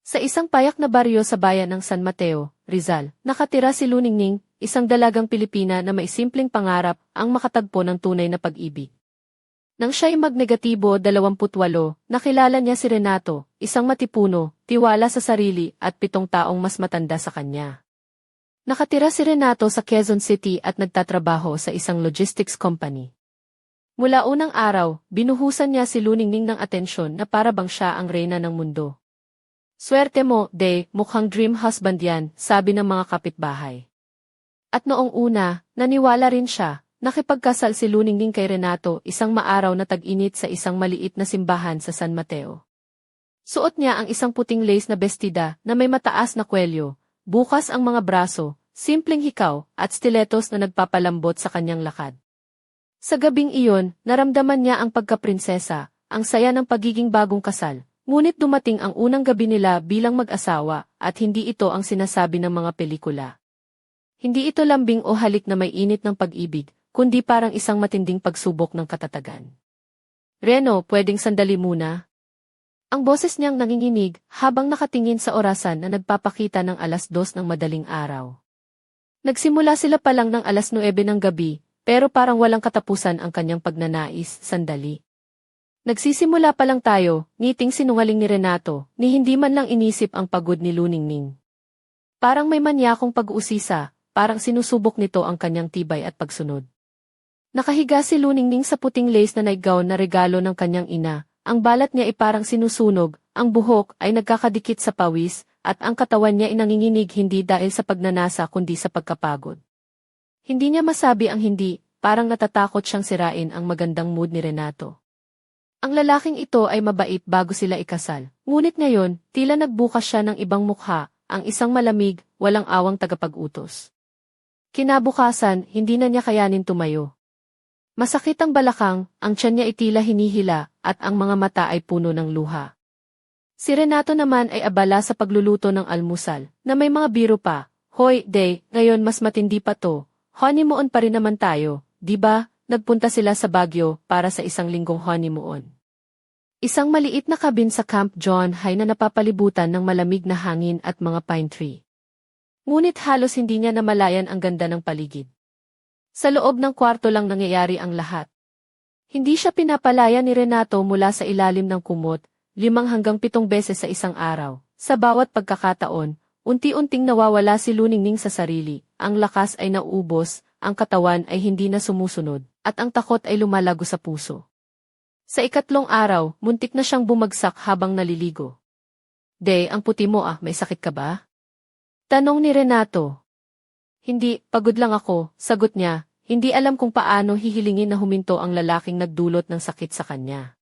Sa isang payak na baryo sa bayan ng San Mateo, Rizal, nakatira si Luningning, isang dalagang Pilipina na may simpleng pangarap ang makatagpo ng tunay na pag-ibig. Nang siya'y magnegatibo 28, nakilala niya si Renato, isang matipuno, tiwala sa sarili at 7 taong mas matanda sa kanya. Nakatira si Renato sa Quezon City at nagtatrabaho sa isang logistics company. Mula unang araw, binuhusan niya si Luningning ng atensyon na para bang siya ang reyna ng mundo. Swerte mo, De, mukhang dream husband yan, sabi ng mga kapitbahay. At noong una, naniwala rin siya. Nakipagkasal si Luningning kay Renato isang maaraw na tag-init sa isang maliit na simbahan sa San Mateo. Suot niya ang isang puting lace na bestida na may mataas na kwelyo, bukas ang mga braso, simpleng hikaw, at stilettos na nagpapalambot sa kanyang lakad. Sa gabing iyon, naramdaman niya ang pagkaprinsesa, ang saya ng pagiging bagong kasal, ngunit dumating ang unang gabi nila bilang mag-asawa at hindi ito ang sinasabi ng mga pelikula. Hindi ito lambing o halik na may init ng pag-ibig, kundi parang isang matinding pagsubok ng katatagan. Reno, pwedeng sandali muna? Ang boses niyang nanginginig habang nakatingin sa orasan na nagpapakita ng 2:00 ng madaling araw. Nagsimula sila pa lang ng 9:00 ng gabi, pero parang walang katapusan ang kanyang pagnanais, sandali. Nagsisimula pa lang tayo, ngiting sinungaling ni Renato, ni hindi man lang inisip ang pagod ni Luningning. Parang may manyakong pag-uusisa, parang sinusubok nito ang kanyang tibay at pagsunod. Nakahiga si Luningning sa puting lace na nightgown na regalo ng kanyang ina, ang balat niya ay parang sinusunog, ang buhok ay nagkakadikit sa pawis, at ang katawan niya ay nanginginig hindi dahil sa pagnanasa kundi sa pagkapagod. Hindi niya masabi ang hindi, parang natatakot siyang sirain ang magandang mood ni Renato. Ang lalaking ito ay mabait bago sila ikasal, ngunit ngayon, tila nagbukas siya ng ibang mukha, ang isang malamig, walang awang tagapag-utos. Kinabukasan, hindi na niya kayanin tumayo. Masakit ang balakang, ang tiyan niya ay tila hinihila, at ang mga mata ay puno ng luha. Si Renato naman ay abala sa pagluluto ng almusal, na may mga biro pa. Hoy, De, ngayon mas matindi pa to. Honeymoon pa rin naman tayo, di ba? Nagpunta sila sa Baguio para sa isang linggong honeymoon. Isang maliit na cabin sa Camp John Hay na napapalibutan ng malamig na hangin at mga pine tree. Ngunit halos hindi niya namalayan ang ganda ng paligid. Sa loob ng kwarto lang nangyayari ang lahat. Hindi siya pinapalaya ni Renato mula sa ilalim ng kumot, 5 hanggang 7 beses sa isang araw. Sa bawat pagkakataon, unti-unting nawawala si Luningning sa sarili, ang lakas ay nauubos, ang katawan ay hindi na sumusunod, at ang takot ay lumalago sa puso. Sa 3 araw, muntik na siyang bumagsak habang naliligo. De, ang puti mo may sakit ka ba? Tanong ni Renato. Hindi, pagod lang ako, sagot niya. Hindi alam kung paano hihilingin na huminto ang lalaking nagdulot ng sakit sa kanya.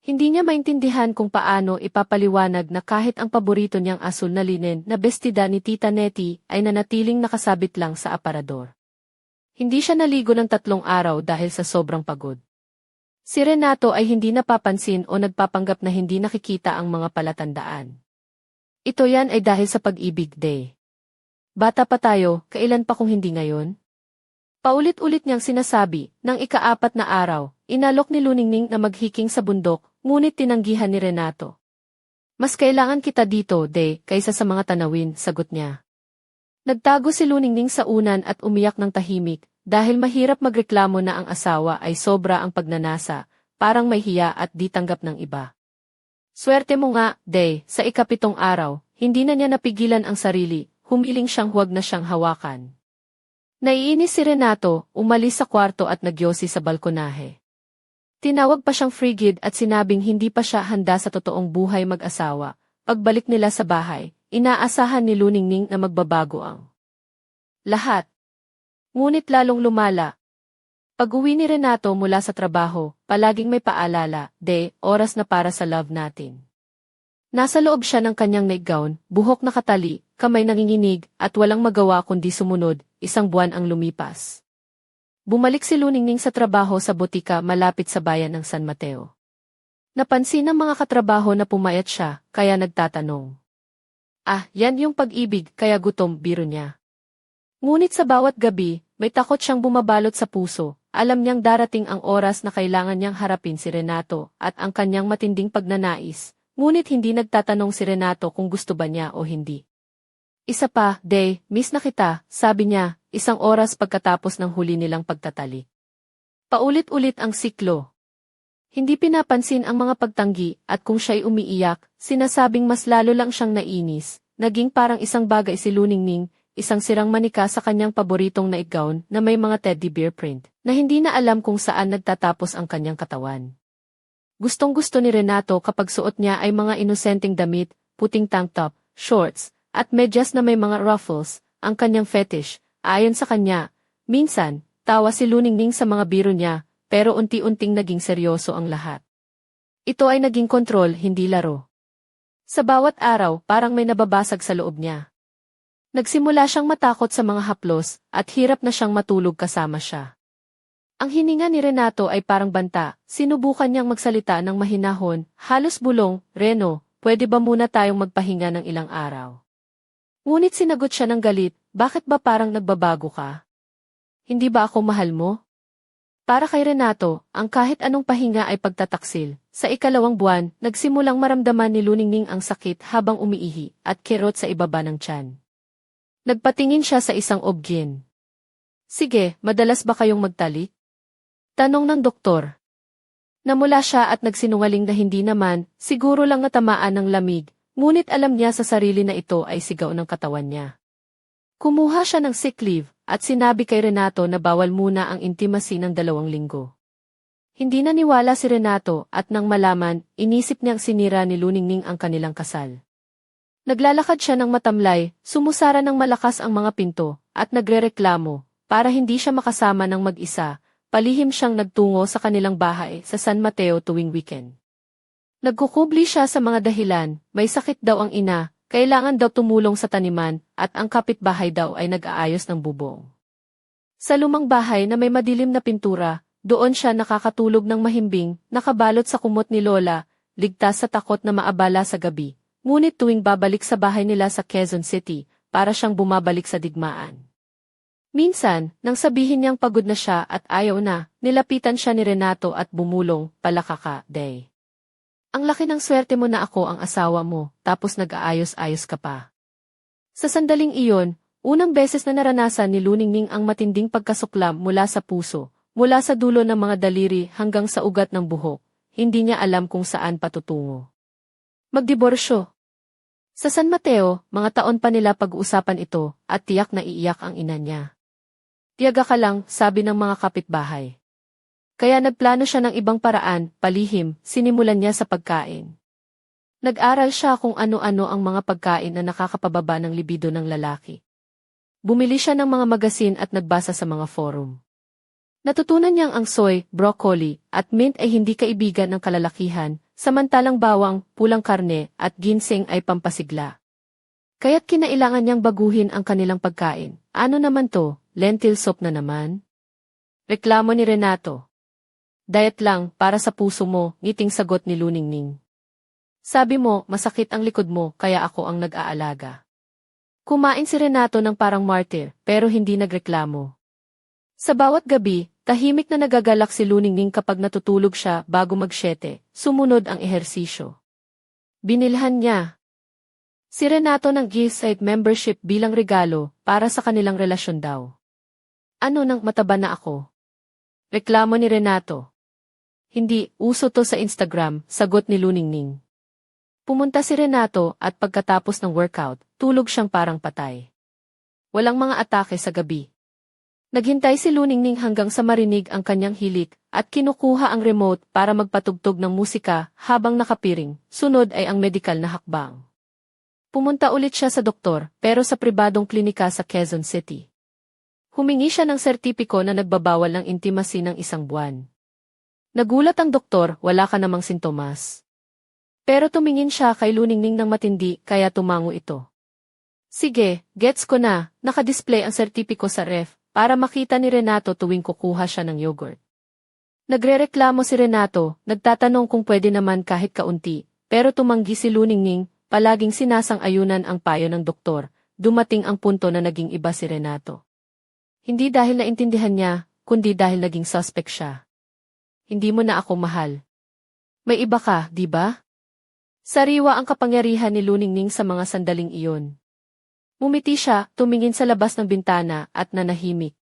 Hindi niya maintindihan kung paano ipapaliwanag na kahit ang paborito niyang asul na linen na bestida ni Tita Nettie ay nanatiling nakasabit lang sa aparador. Hindi siya naligo ng 3 araw dahil sa sobrang pagod. Si Renato ay hindi napapansin o nagpapanggap na hindi nakikita ang mga palatandaan. Ito yan ay dahil sa pag-ibig, De. Bata pa tayo, kailan pa kung hindi ngayon? Paulit-ulit niyang sinasabi, ng 4 na araw, inalok ni Luningning na maghiking sa bundok, ngunit tinanggihan ni Renato. Mas kailangan kita dito, De, kaysa sa mga tanawin, sagot niya. Nagtago si Luningning sa unan at umiyak ng tahimik, dahil mahirap magreklamo na ang asawa ay sobra ang pagnanasa, parang may hiya at di tanggap ng iba. Swerte mo nga, De, sa 7 araw, hindi na niya napigilan ang sarili, humiling siyang huwag na siyang hawakan. Naiinis si Renato, umalis sa kwarto at nagyosi sa balkonahe. Tinawag pa siyang frigid at sinabing hindi pa siya handa sa totoong buhay mag-asawa. Pagbalik nila sa bahay, inaasahan ni Luningning na magbabago ang lahat. Ngunit lalong lumala. Pag-uwi ni Renato mula sa trabaho, palaging may paalala, De, oras na para sa love natin. Nasa loob siya ng kanyang nightgown, buhok nakatali, kamay nanginginig, at walang magawa kundi sumunod, 1 buwan ang lumipas. Bumalik si Luningning sa trabaho sa botika malapit sa bayan ng San Mateo. Napansin ng mga katrabaho na pumayat siya, kaya nagtatanong. Yan yung pag-ibig, kaya gutom, biro niya. Ngunit sa bawat gabi, may takot siyang bumabalot sa puso, alam niyang darating ang oras na kailangan niyang harapin si Renato at ang kanyang matinding pagnanais, ngunit hindi nagtatanong si Renato kung gusto ba niya o hindi. Isa pa, Day, miss na kita, sabi niya, 1 oras pagkatapos ng huli nilang pagtatali. Paulit-ulit ang siklo. Hindi pinapansin ang mga pagtanggi at kung siya'y umiiyak, sinasabing mas lalo lang siyang nainis, naging parang isang bagay si Luningning, isang sirang manika sa kanyang paboritong nightgown na may mga teddy bear print, na hindi na alam kung saan nagtatapos ang kanyang katawan. Gustong-gusto ni Renato kapag suot niya ay mga inosenteng damit, puting tank top, shorts, at medyas na may mga ruffles, ang kanyang fetish. Ayon sa kanya, minsan, tawa si Luningning sa mga biro niya, pero unti-unting naging seryoso ang lahat. Ito ay naging kontrol, hindi laro. Sa bawat araw, parang may nababasag sa loob niya. Nagsimula siyang matakot sa mga haplos, at hirap na siyang matulog kasama siya. Ang hininga ni Renato ay parang banta, sinubukan niyang magsalita ng mahinahon, halos bulong, Reno, pwede ba muna tayong magpahinga ng ilang araw? Ngunit sinagot siya ng galit, bakit ba parang nagbabago ka? Hindi ba ako mahal mo? Para kay Renato, ang kahit anong pahinga ay pagtataksil. Sa 2 buwan, nagsimulang maramdaman ni Luningning ang sakit habang umiihi at kirot sa ibaba ng tiyan. Nagpatingin siya sa isang obgyn. Sige, madalas ba kayong magtalik? Tanong ng doktor. Namula siya at nagsinungaling na hindi naman, siguro lang natamaan ng lamig, ngunit alam niya sa sarili na ito ay sigaw ng katawan niya. Kumuha siya ng sick leave at sinabi kay Renato na bawal muna ang intimacy ng 2 linggo. Hindi naniwala si Renato at nang malaman, inisip niyang sinira ni Luningning ang kanilang kasal. Naglalakad siya ng matamlay, sumusara ng malakas ang mga pinto, at nagrereklamo, para hindi siya makasama ng mag-isa, palihim siyang nagtungo sa kanilang bahay sa San Mateo tuwing weekend. Nagkukubli siya sa mga dahilan, may sakit daw ang ina, kailangan daw tumulong sa taniman, at ang kapitbahay daw ay nag-aayos ng bubong. Sa lumang bahay na may madilim na pintura, doon siya nakakatulog ng mahimbing, nakabalot sa kumot ni Lola, ligtas sa takot na maabala sa gabi. Ngunit tuwing babalik sa bahay nila sa Quezon City, para siyang bumabalik sa digmaan. Minsan, nang sabihin niyang pagod na siya at ayaw na, nilapitan siya ni Renato at bumulong, palaka ka, Day. Ang laki ng swerte mo na ako ang asawa mo, tapos nag-aayos-ayos ka pa. Sa sandaling iyon, unang beses na naranasan ni Luningning ang matinding pagkasuklam mula sa puso, mula sa dulo ng mga daliri hanggang sa ugat ng buhok, hindi niya alam kung saan patutungo. Magdiborsyo. Sa San Mateo, mga taon pa nila pag-uusapan ito, at tiyak na iiyak ang ina niya. Tiyaga ka lang, sabi ng mga kapitbahay. Kaya nagplano siya ng ibang paraan, palihim, sinimulan niya sa pagkain. Nag-aral siya kung ano-ano ang mga pagkain na nakakapababa ng libido ng lalaki. Bumili siya ng mga magasin at nagbasa sa mga forum. Natutunan niyang ang soy, broccoli, at mint ay hindi kaibigan ng kalalakihan, samantalang bawang, pulang karne, at ginseng ay pampasigla. Kaya't kinailangan niyang baguhin ang kanilang pagkain. Ano naman to, lentil soup na naman? Reklamo ni Renato. Diet lang, para sa puso mo, ngiting sagot ni Luningning. Sabi mo, masakit ang likod mo, kaya ako ang nag-aalaga. Kumain si Renato ng parang martyr, pero hindi nagreklamo. Sa bawat gabi, tahimik na nagagalak si Luningning kapag natutulog siya bago mag-7, sumunod ang ehersisyo. Binilhan niya si Renato ng gift membership bilang regalo para sa kanilang relasyon daw. Ano nang mataba na ako? Reklamo ni Renato. Hindi, uso to sa Instagram, sagot ni Luningning. Pumunta si Renato at pagkatapos ng workout, tulog siyang parang patay. Walang mga atake sa gabi. Naghintay si Luningning hanggang sa marinig ang kanyang hilik at kinukuha ang remote para magpatugtog ng musika habang nakapiring, sunod ay ang medikal na hakbang. Pumunta ulit siya sa doktor pero sa pribadong klinika sa Quezon City. Humingi siya ng sertipiko na nagbabawal ng intimacy ng 1 buwan. Nagulat ang doktor, wala ka namang sintomas. Pero tumingin siya kay Luningning ng matindi kaya tumango ito. Sige, gets ko na, nakadisplay ang sertipiko sa ref para makita ni Renato tuwing kukuha siya ng yogurt. Nagrereklamo si Renato, nagtatanong kung pwede naman kahit kaunti, pero tumanggi si Luningning, palaging sinasang-ayunan ang payo ng doktor, dumating ang punto na naging iba si Renato. Hindi dahil naintindihan niya, kundi dahil naging suspect siya. Hindi mo na ako mahal. May iba ka, di ba? Sariwa ang kapangyarihan ni Luningning sa mga sandaling iyon. Mumiti siya, tumingin sa labas ng bintana at nanahimik.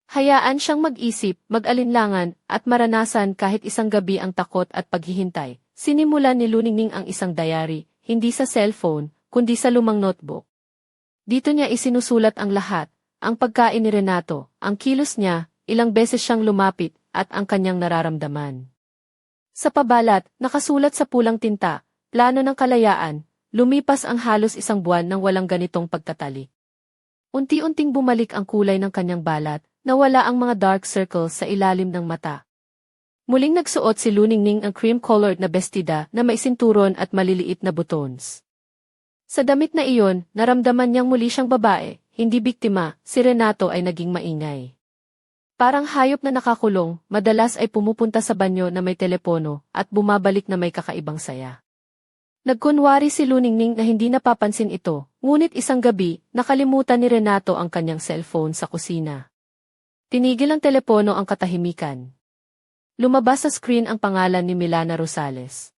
Hayaan siyang mag-isip, mag-alinlangan, at maranasan kahit isang gabi ang takot at paghihintay. Sinimulan ni Luningning ang isang diary, hindi sa cellphone, kundi sa lumang notebook. Dito niya isinusulat ang lahat, ang pagkain ni Renato, ang kilos niya, ilang beses siyang lumapit, at ang kanyang nararamdaman. Sa pabalat, nakasulat sa pulang tinta, plano ng kalayaan, lumipas ang halos isang buwan nang walang ganitong pagtatalik. Unti-unting bumalik ang kulay ng kanyang balat, nawala ang mga dark circles sa ilalim ng mata. Muling nagsuot si Luningning ang cream-colored na bestida na may sinturon at maliliit na buttons. Sa damit na iyon, naramdaman niyang muli siyang babae, hindi biktima, si Renato ay naging maingay. Parang hayop na nakakulong, madalas ay pumupunta sa banyo na may telepono at bumabalik na may kakaibang saya. Nagkunwari si Luningning na hindi napapansin ito, ngunit isang gabi, nakalimutan ni Renato ang kanyang cellphone sa kusina. Tinigil ang telepono ang katahimikan. Lumabas sa screen ang pangalan ni Milana Rosales.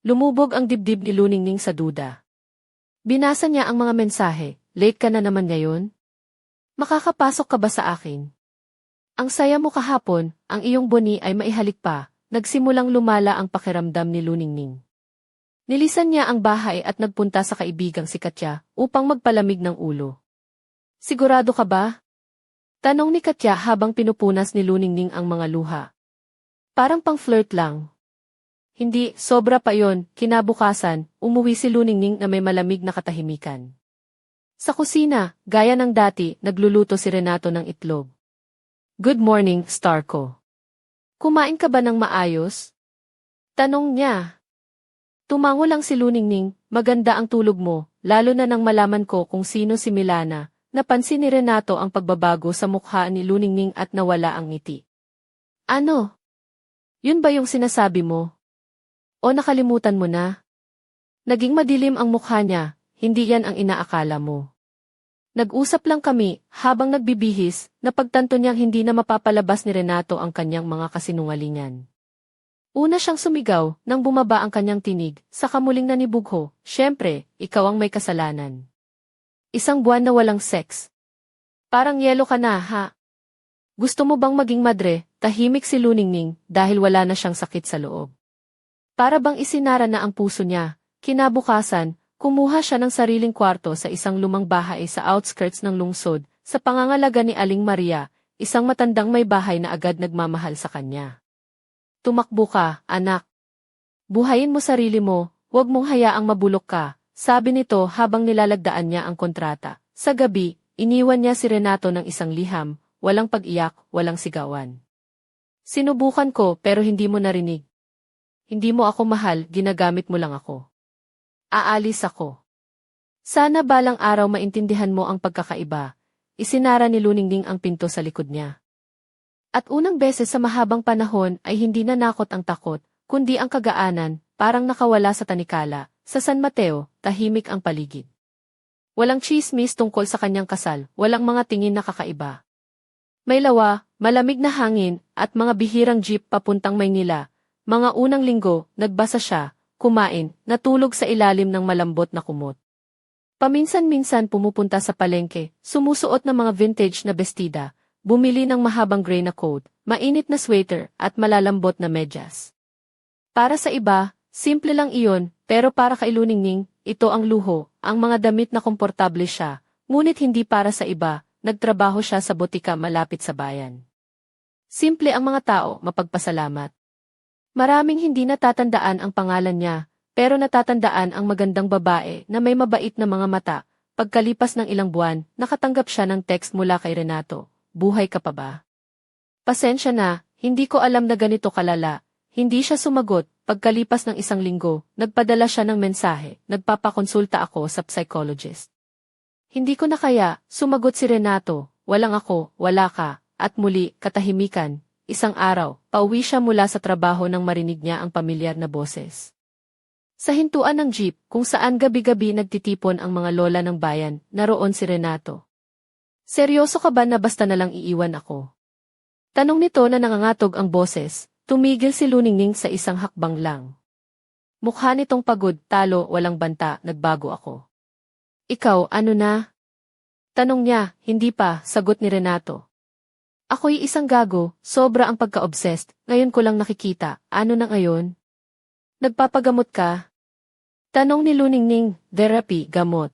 Lumubog ang dibdib ni Luningning sa duda. Binasa niya ang mga mensahe, late ka na naman ngayon? Makakapasok ka ba sa akin? Ang saya mo kahapon, ang iyong boni ay maihalik pa, nagsimulang lumala ang pakiramdam ni Luningning. Nilisan niya ang bahay at nagpunta sa kaibigang si Katya upang magpalamig ng ulo. Sigurado ka ba? Tanong ni Katya habang pinupunas ni Luningning ang mga luha. Parang pang-flirt lang. Hindi, sobra pa yon. Kinabukasan, umuwi si Luningning na may malamig na katahimikan. Sa kusina, gaya ng dati, nagluluto si Renato ng itlog. Good morning, star ko. Kumain ka ba ng maayos? Tanong niya. Tumango lang si Luningning, maganda ang tulog mo, lalo na nang malaman ko kung sino si Milana. Napansin ni Renato ang pagbabago sa mukha ni Luningning at nawala ang ngiti. Ano? Yun ba yung sinasabi mo? O nakalimutan mo na? Naging madilim ang mukha niya, hindi yan ang inaakala mo. Nag-usap lang kami, habang nagbibihis, napagtanto niyang hindi na mapapalabas ni Renato ang kanyang mga kasinungalingan. Una siyang sumigaw, nang bumaba ang kanyang tinig, saka muling nanibugho, syempre, ikaw ang may kasalanan. Isang buwan na walang sex. Parang yelo ka na, ha? Gusto mo bang maging madre? Tahimik si Luningning, dahil wala na siyang sakit sa loob. Para bang isinara na ang puso niya, kinabukasan, kumuha siya ng sariling kwarto sa isang lumang bahay sa outskirts ng lungsod, sa pangangalaga ni Aling Maria, isang matandang may bahay na agad nagmamahal sa kanya. Tumakbo ka, anak. Buhayin mo sarili mo, huwag mong hayaang mabulok ka, sabi nito habang nilalagdaan niya ang kontrata. Sa gabi, iniwan niya si Renato ng isang liham, walang pag-iyak, walang sigawan. Sinubukan ko pero hindi mo narinig. Hindi mo ako mahal, ginagamit mo lang ako. Aalis ako. Sana balang araw maintindihan mo ang pagkakaiba. Isinara ni Luningning ang pinto sa likod niya. At unang beses sa mahabang panahon ay hindi nanakot ang takot, kundi ang kagaanan, parang nakawala sa tanikala. Sa San Mateo, tahimik ang paligid. Walang chismis tungkol sa kanyang kasal, walang mga tingin na kakaiba. May lawa, malamig na hangin, at mga bihirang jeep papuntang Maynila. Mga unang linggo, nagbasa siya, kumain, natulog sa ilalim ng malambot na kumot. Paminsan-minsan pumupunta sa palengke, sumusuot ng mga vintage na bestida, bumili ng mahabang gray na coat, mainit na sweater, at malalambot na medyas. Para sa iba, simple lang iyon, pero para kay Luningning, ito ang luho, ang mga damit na komportable siya, ngunit hindi para sa iba, nagtrabaho siya sa botika malapit sa bayan. Simple ang mga tao, mapagpasalamat. Maraming hindi natatandaan ang pangalan niya, pero natatandaan ang magandang babae na may mabait na mga mata. Pagkalipas ng ilang buwan, nakatanggap siya ng text mula kay Renato. Buhay ka pa ba? Pasensya na, hindi ko alam na ganito kalala. Hindi siya sumagot. Pagkalipas ng isang linggo, nagpadala siya ng mensahe. Nagpapakonsulta ako sa psychologist. Hindi ko na kaya, sumagot si Renato. Walang ako, wala ka. At muli, katahimikan. Isang araw, pauwi siya mula sa trabaho nang marinig niya ang pamilyar na boses. Sa hintuan ng jeep, kung saan gabi-gabi nagtitipon ang mga lola ng bayan, naroon si Renato. Seryoso ka ba na basta nalang iiwan ako? Tanong nito na nangangatog ang boses, tumigil si Luningning sa isang hakbang lang. Mukha nitong pagod, talo, walang banta, nagbago ako. Ikaw, ano na? Tanong niya, hindi pa, sagot ni Renato. Ako'y isang gago, sobra ang pagka-obsessed, ngayon ko lang nakikita, ano na ngayon? Nagpapagamot ka? Tanong ni Luningning, therapy, gamot.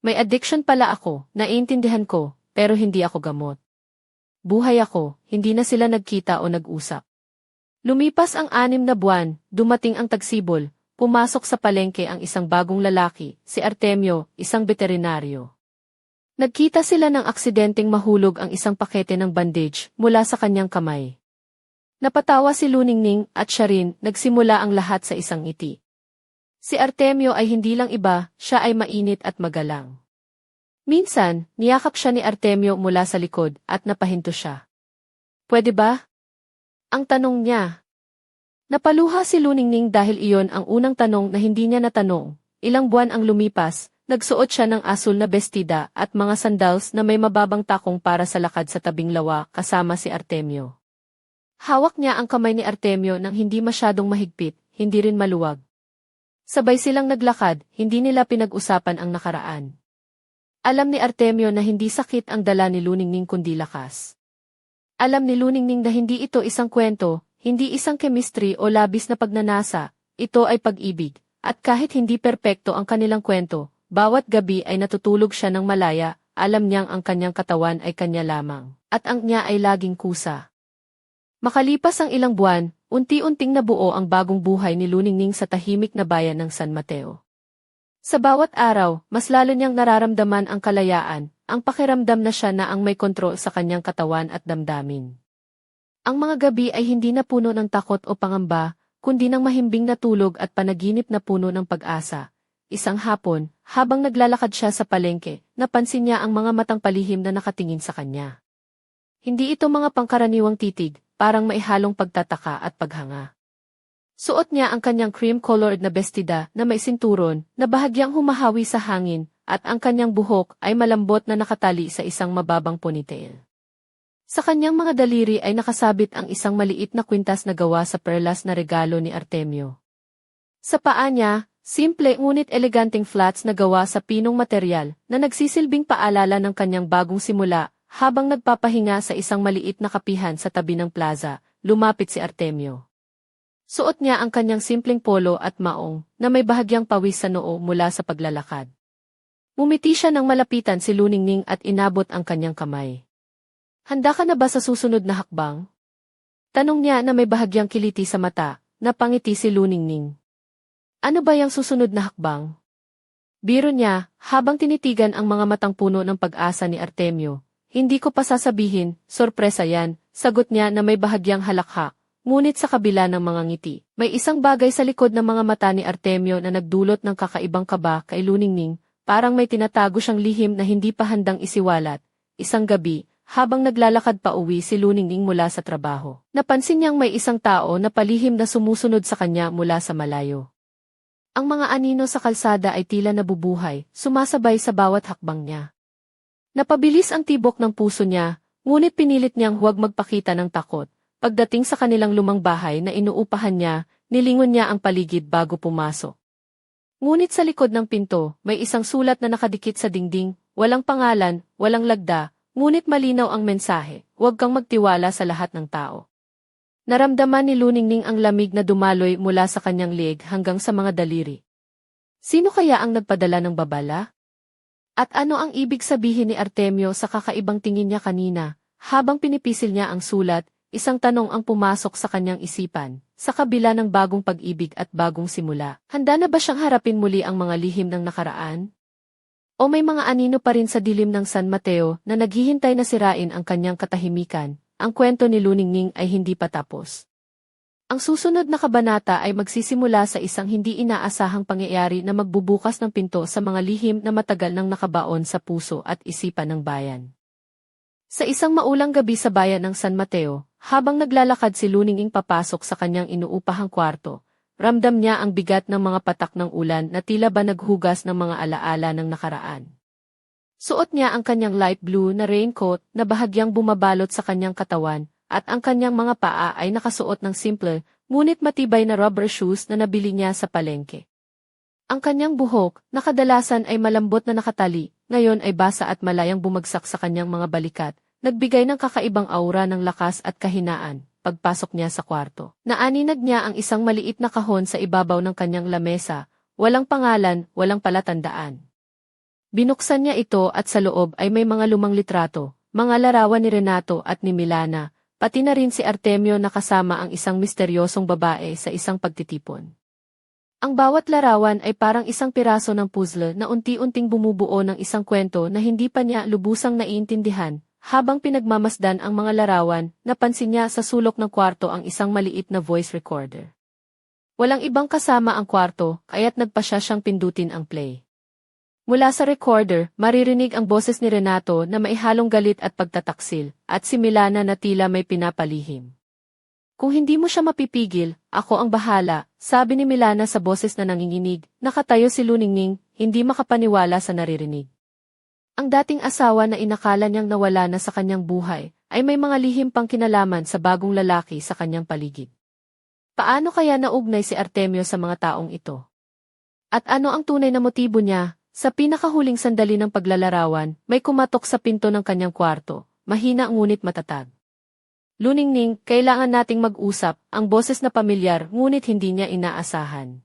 May addiction pala ako, naiintindihan ko, pero hindi ako gamot. Buhay ako, hindi na sila nagkita o nag-usap. Lumipas ang 6 na buwan, dumating ang tagsibol, pumasok sa palengke ang isang bagong lalaki, si Artemio, isang veterinaryo. Nagkita sila ng aksidenteng mahulog ang isang pakete ng bandage mula sa kanyang kamay. Napatawa si Luningning at siya rin, nagsimula ang lahat sa isang ngiti. Si Artemio ay hindi lang iba, siya ay mainit at magalang. Minsan, niyakap siya ni Artemio mula sa likod at napahinto siya. Pwede ba? Ang tanong niya. Napaluha si Luningning dahil iyon ang unang tanong na hindi niya natanong. Ilang buwan ang lumipas, nagsuot siya ng asul na bestida at mga sandals na may mababang takong para sa lakad sa tabing lawa kasama si Artemio. Hawak niya ang kamay ni Artemio nang hindi masyadong mahigpit, hindi rin maluwag. Sabay silang naglakad, hindi nila pinag-usapan ang nakaraan. Alam ni Artemio na hindi sakit ang dala ni Luningning kundi lakas. Alam ni Luningning na hindi ito isang kwento, hindi isang chemistry o labis na pagnanasa, ito ay pag-ibig, at kahit hindi perpekto ang kanilang kwento, bawat gabi ay natutulog siya ng malaya, alam niyang ang kanyang katawan ay kanya lamang, at ang niya ay laging kusa. Makalipas ang ilang buwan, unti-unting nabuo ang bagong buhay ni Luningning sa tahimik na bayan ng San Mateo. Sa bawat araw, mas lalo niyang nararamdaman ang kalayaan, ang pakiramdam na siya na ang may kontrol sa kanyang katawan at damdamin. Ang mga gabi ay hindi na puno ng takot o pangamba, kundi ng mahimbing na tulog at panaginip na puno ng pag-asa. Isang hapon, habang naglalakad siya sa palengke, napansin niya ang mga matang palihim na nakatingin sa kanya. Hindi ito mga pangkaraniwang titig, parang maihalong pagtataka at paghanga. Suot niya ang kanyang cream-colored na bestida na may sinturon na bahagyang humahawi sa hangin at ang kanyang buhok ay malambot na nakatali sa isang mababang ponytail. Sa kanyang mga daliri ay nakasabit ang isang maliit na kwintas na gawa sa perlas na regalo ni Artemio. Sa paa niya, simple ngunit eleganteng flats na gawa sa pinong material na nagsisilbing paalala ng kanyang bagong simula. Habang nagpapahinga sa isang maliit na kapihan sa tabi ng plaza, lumapit si Artemio. Suot niya ang kanyang simpleng polo at maong na may bahagyang pawis sa noo mula sa paglalakad. Mumiti siya nang malapitan si Luningning at inabot ang kanyang kamay. Handa ka na ba sa susunod na hakbang? Tanong niya na may bahagyang kiliti sa mata, napangiti si Luningning. Ano ba yung susunod na hakbang? Biro niya, habang tinitigan ang mga matang puno ng pag-asa ni Artemio. Hindi ko pa sasabihin, sorpresa yan, sagot niya na may bahagyang halakha, ngunit sa kabila ng mga ngiti. May isang bagay sa likod ng mga mata ni Artemio na nagdulot ng kakaibang kaba kay Luningning, parang may tinatago siyang lihim na hindi pa handang isiwalat. Isang gabi, habang naglalakad pa uwi si Luningning mula sa trabaho, napansin niyang may isang tao na palihim na sumusunod sa kanya mula sa malayo. Ang mga anino sa kalsada ay tila nabubuhay, sumasabay sa bawat hakbang niya. Napabilis ang tibok ng puso niya, ngunit pinilit niyang huwag magpakita ng takot. Pagdating sa kanilang lumang bahay na inuupahan niya, nilingon niya ang paligid bago pumasok. Ngunit sa likod ng pinto, may isang sulat na nakadikit sa dingding, walang pangalan, walang lagda, ngunit malinaw ang mensahe, huwag kang magtiwala sa lahat ng tao. Naramdaman ni Luningning ang lamig na dumaloy mula sa kanyang leeg hanggang sa mga daliri. Sino kaya ang nagpadala ng babala? At ano ang ibig sabihin ni Artemio sa kakaibang tingin niya kanina, habang pinipisil niya ang sulat, isang tanong ang pumasok sa kanyang isipan, sa kabila ng bagong pag-ibig at bagong simula. Handa na ba siyang harapin muli ang mga lihim ng nakaraan? O may mga anino pa rin sa dilim ng San Mateo na naghihintay na sirain ang kanyang katahimikan? Ang kwento ni Luningning ay hindi pa tapos. Ang susunod na kabanata ay magsisimula sa isang hindi inaasahang pangyayari na magbubukas ng pinto sa mga lihim na matagal nang nakabaon sa puso at isipan ng bayan. Sa isang maulang gabi sa bayan ng San Mateo, habang naglalakad si Luningning papasok sa kanyang inuupahang kwarto, ramdam niya ang bigat ng mga patak ng ulan na tila ba naghugas ng mga alaala ng nakaraan. Suot niya ang kanyang light blue na raincoat na bahagyang bumabalot sa kanyang katawan, at ang kanyang mga paa ay nakasuot ng simple, ngunit matibay na rubber shoes na nabili niya sa palengke. Ang kanyang buhok, na kadalasan ay malambot na nakatali, ngayon ay basa at malayang bumagsak sa kanyang mga balikat, nagbigay ng kakaibang aura ng lakas at kahinaan. Pagpasok niya sa kwarto, naaninag niya ang isang maliit na kahon sa ibabaw ng kanyang lamesa, walang pangalan, walang palatandaan. Binuksan niya ito at sa loob ay may mga lumang litrato, mga larawan ni Renato at ni Milana, pati na rin si Artemio na kasama ang isang misteryosong babae sa isang pagtitipon. Ang bawat larawan ay parang isang piraso ng puzzle na unti-unting bumubuo ng isang kwento na hindi pa niya lubusang naiintindihan. Habang pinagmamasdan ang mga larawan, napansin niya sa sulok ng kwarto ang isang maliit na voice recorder. Walang ibang kasama ang kwarto, kaya't nagpa siyang pindutin ang play. Mula sa recorder, maririnig ang boses ni Renato na maihalong galit at pagtataksil, at si Milana na tila may pinapalihim. Kung hindi mo siya mapipigil, ako ang bahala, sabi ni Milana sa boses na nanginginig. Nakatayo si Luningning, hindi makapaniwala sa naririnig. Ang dating asawa na inakala niyang nawala na sa kanyang buhay, ay may mga lihim pang kinalaman sa bagong lalaki sa kanyang paligid. Paano kaya naugnay si Artemio sa mga taong ito? At ano ang tunay na motibo niya? Sa pinakahuling sandali ng paglalarawan, may kumatok sa pinto ng kanyang kwarto, mahina ngunit matatag. Luningning, kailangan nating mag-usap, ang boses na pamilyar ngunit hindi niya inaasahan.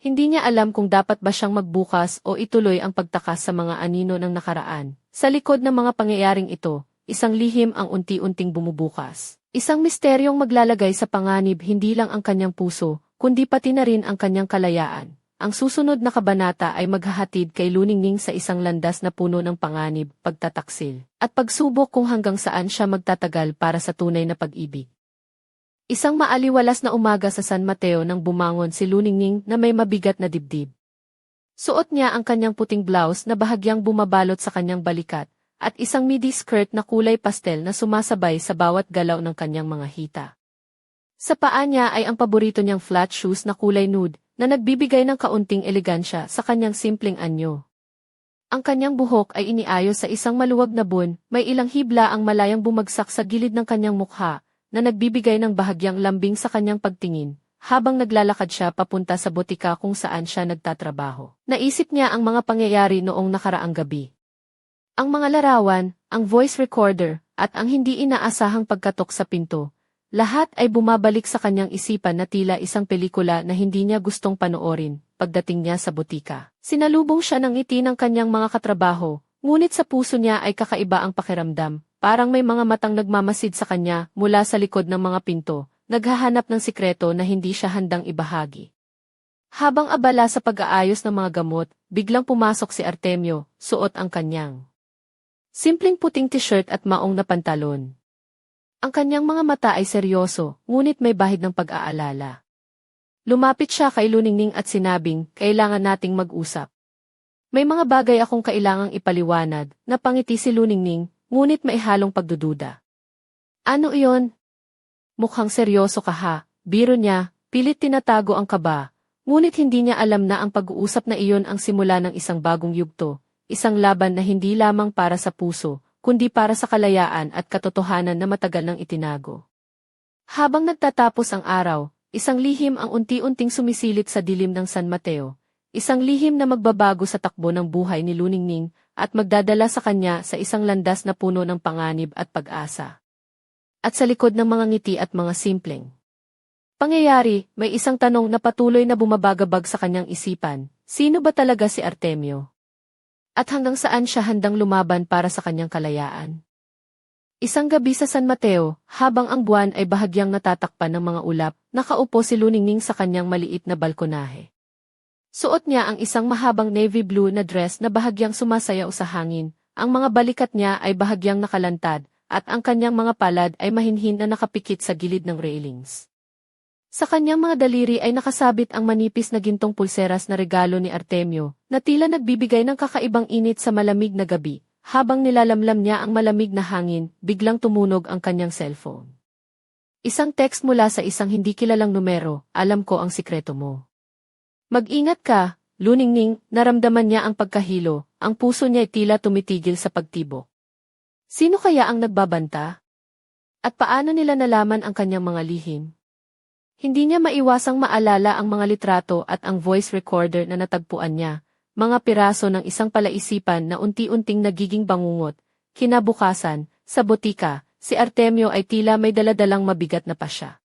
Hindi niya alam kung dapat ba siyang magbukas o ituloy ang pagtakas sa mga anino ng nakaraan. Sa likod ng mga pangyayaring ito, isang lihim ang unti-unting bumubukas. Isang misteryong maglalagay sa panganib hindi lang ang kanyang puso, kundi pati na rin ang kanyang kalayaan. Ang susunod na kabanata ay maghahatid kay Luningning sa isang landas na puno ng panganib, pagtataksil, at pagsubok kung hanggang saan siya magtatagal para sa tunay na pag-ibig. Isang maaliwalas na umaga sa San Mateo nang bumangon si Luningning na may mabigat na dibdib. Suot niya ang kanyang puting blouse na bahagyang bumabalot sa kanyang balikat, at isang midi skirt na kulay pastel na sumasabay sa bawat galaw ng kanyang mga hita. Sa paa niya ay ang paborito niyang flat shoes na kulay nude, na nagbibigay ng kaunting elegansya sa kanyang simpleng anyo. Ang kanyang buhok ay iniayos sa isang maluwag na bun, may ilang hibla ang malayang bumagsak sa gilid ng kanyang mukha, na nagbibigay ng bahagyang lambing sa kanyang pagtingin, habang naglalakad siya papunta sa botika kung saan siya nagtatrabaho. Naisip niya ang mga pangyayari noong nakaraang gabi. Ang mga larawan, ang voice recorder, at ang hindi inaasahang pagkatok sa pinto. Lahat ay bumabalik sa kanyang isipan na tila isang pelikula na hindi niya gustong panoorin. Pagdating niya sa butika, sinalubong siya ng ngiti ng kanyang mga katrabaho, ngunit sa puso niya ay kakaiba ang pakiramdam. Parang may mga matang nagmamasid sa kanya mula sa likod ng mga pinto, naghahanap ng sikreto na hindi siya handang ibahagi. Habang abala sa pag-aayos ng mga gamot, biglang pumasok si Artemio, suot ang kanyang simpleng puting t-shirt at maong na pantalon. Ang kanyang mga mata ay seryoso, ngunit may bahid ng pag-aalala. Lumapit siya kay Luningning at sinabing, kailangan nating mag-usap. May mga bagay akong kailangang ipaliwanag, napangiti si Luningning, ngunit may halong pagdududa. Ano iyon? Mukhang seryoso ka ha, biro niya, pilit tinatago ang kaba, ngunit hindi niya alam na ang pag-uusap na iyon ang simula ng isang bagong yugto, isang laban na hindi lamang para sa puso, kundi para sa kalayaan at katotohanan na matagal nang itinago. Habang nagtatapos ang araw, isang lihim ang unti-unting sumisilip sa dilim ng San Mateo, isang lihim na magbabago sa takbo ng buhay ni Luningning at magdadala sa kanya sa isang landas na puno ng panganib at pag-asa. At sa likod ng mga ngiti at mga simpleng pangyayari, may isang tanong na patuloy na bumabagabag sa kanyang isipan, sino ba talaga si Artemio? At hanggang saan siya handang lumaban para sa kanyang kalayaan. Isang gabi sa San Mateo, habang ang buwan ay bahagyang natatakpan ng mga ulap, nakaupo si Luningning sa kanyang maliit na balkonahe. Suot niya ang isang mahabang navy blue na dress na bahagyang sumasayaw sa hangin, ang mga balikat niya ay bahagyang nakalantad, at ang kanyang mga palad ay mahinhin na nakapikit sa gilid ng railings. Sa kanyang mga daliri ay nakasabit ang manipis na gintong pulseras na regalo ni Artemio, na tila nagbibigay ng kakaibang init sa malamig na gabi. Habang nilalamlam niya ang malamig na hangin, biglang tumunog ang kanyang cellphone. Isang text mula sa isang hindi kilalang numero, alam ko ang sikreto mo. Mag-ingat ka, Luningning, naramdaman niya ang pagkahilo, ang puso niya ay tila tumitigil sa pagtibok. Sino kaya ang nagbabanta? At paano nila nalaman ang kanyang mga lihim? Hindi niya maiwasang maalala ang mga litrato at ang voice recorder na natagpuan niya, mga piraso ng isang palaisipan na unti-unting nagiging bangungot. Kinabukasan, sa botika, si Artemio ay tila may daladalang mabigat na pasya.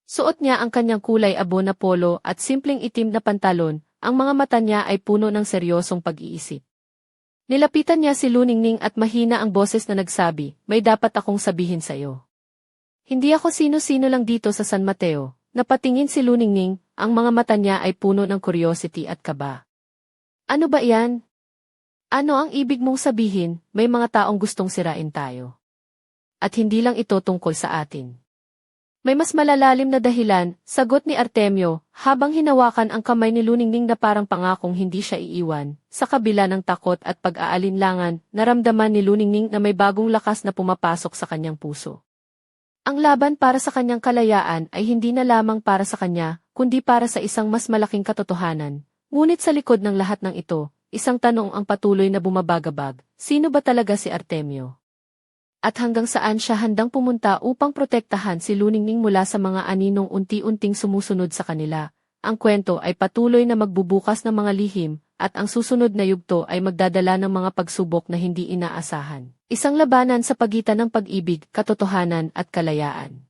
Suot niya ang kanyang kulay abo na polo at simpleng itim na pantalon, ang mga mata niya ay puno ng seryosong pag-iisip. Nilapitan niya si Luningning at mahina ang boses na nagsabi, "May dapat akong sabihin sa'yo." Hindi ako sino-sino lang dito sa San Mateo. Napatingin si Luningning, ang mga mata niya ay puno ng curiosity at kaba. Ano ba yan? Ano ang ibig mong sabihin, may mga taong gustong sirain tayo? At hindi lang ito tungkol sa atin. May mas malalalim na dahilan, sagot ni Artemio, habang hinawakan ang kamay ni Luningning na parang pangakong hindi siya iiwan. Sa kabila ng takot at pag-aalinlangan, naramdaman ni Luningning na may bagong lakas na pumapasok sa kanyang puso. Ang laban para sa kanyang kalayaan ay hindi na lamang para sa kanya, kundi para sa isang mas malaking katotohanan. Ngunit sa likod ng lahat ng ito, isang tanong ang patuloy na bumabagabag, sino ba talaga si Artemio? At hanggang saan siya handang pumunta upang protektahan si Luningning mula sa mga aninong unti-unting sumusunod sa kanila. Ang kwento ay patuloy na magbubukas ng mga lihim, at ang susunod na yugto ay magdadala ng mga pagsubok na hindi inaasahan. Isang labanan sa pagitan ng pag-ibig, katotohanan at kalayaan.